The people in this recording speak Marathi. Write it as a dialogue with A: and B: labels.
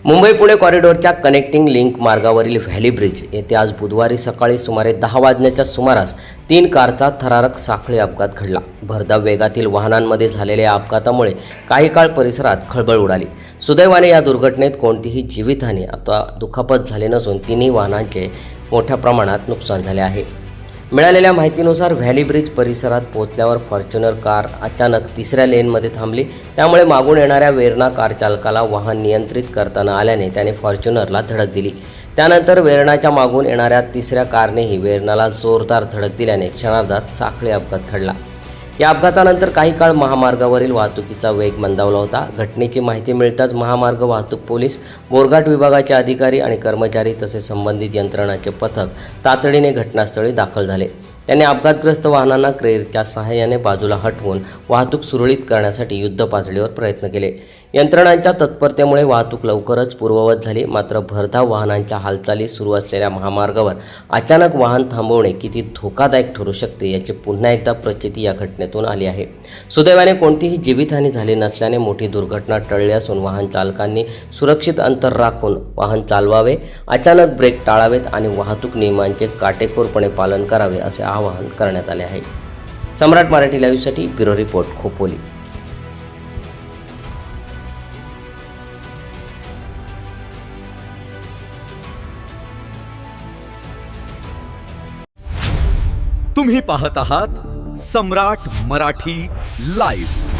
A: मुंबई पुणे कॉरिडॉरच्या कनेक्टिंग लिंक मार्गावरील व्हॅली ब्रिज येथे आज बुधवारी सकाळी सुमारे 10 वाजण्याच्या सुमारास 3 कारचा थरारक साखळी अपघात घडला। भरधाव वेगातील वाहनांमध्ये झालेल्या या अपघातामुळे काही काळ परिसरात खळबळ उडाली। सुदैवाने या दुर्घटनेत कोणतीही जीवितहानी अथवा दुखापत झाली नसून तिन्ही वाहनांचे मोठ्या प्रमाणात नुकसान झाले आहे। मिळालेल्या माहितीनुसार व्हॅली ब्रिज परिसरात पोहोचल्यावर फॉर्च्युनर कार अचानक तिसऱ्या लेनमध्ये थांबली। त्यामुळे मागून येणाऱ्या वेरणा कार चालकाला वाहन नियंत्रित करताना आल्याने त्याने फॉर्च्युनरला धडक दिली। त्यानंतर वेरणाच्या मागून येणाऱ्या तिसऱ्या कारनेही वेरणाला जोरदार धडक दिल्याने क्षणार्धात साखळी अपघात घडला। या अपघातानंतर काही काळ महामार्गावरील वाहतुकीचा वेग मंदावला होता। घटनेची माहिती मिळताच महामार्ग वाहतूक पोलीस, बोरघाट विभागाचे अधिकारी आणि कर्मचारी तसेच संबंधित यंत्रणांचे पथक तातडीने घटनास्थळी दाखल झाले। त्यांनी अपघातग्रस्त वाहनांना क्रेनच्या सहाय्याने बाजूला हटवून वाहतूक सुरळीत करण्यासाठी युद्धपातळीवर प्रयत्न केले। यंत्रणांच्या तत्परतेमुळे वाहतूक लवकरच पूर्ववत झाली। मात्र भरधाव वाहनांच्या हालचाली सुरू असलेल्या महामार्गावर अचानक वाहन थांबवणे किती धोकादायक ठरू शकते याची पुन्हा एकदा प्रचिती या घटनेतून आली आहे। सुदैवाने कोणतीही जीवितहानी झाली नसल्याने मोठी दुर्घटना टळली असून वाहन चालकांनी सुरक्षित अंतर राखून वाहन चालवावे, अचानक ब्रेक टाळावेत आणि वाहतूक नियमांचे काटेकोरपणे पालन करावे असे आवाहन करण्यात आले आहे। सम्राट मराठी लाईव्हसाठी ब्युरो रिपोर्ट, खोपोली।
B: तुम्ही पाहत आहात सम्राट मराठी लाईव्ह।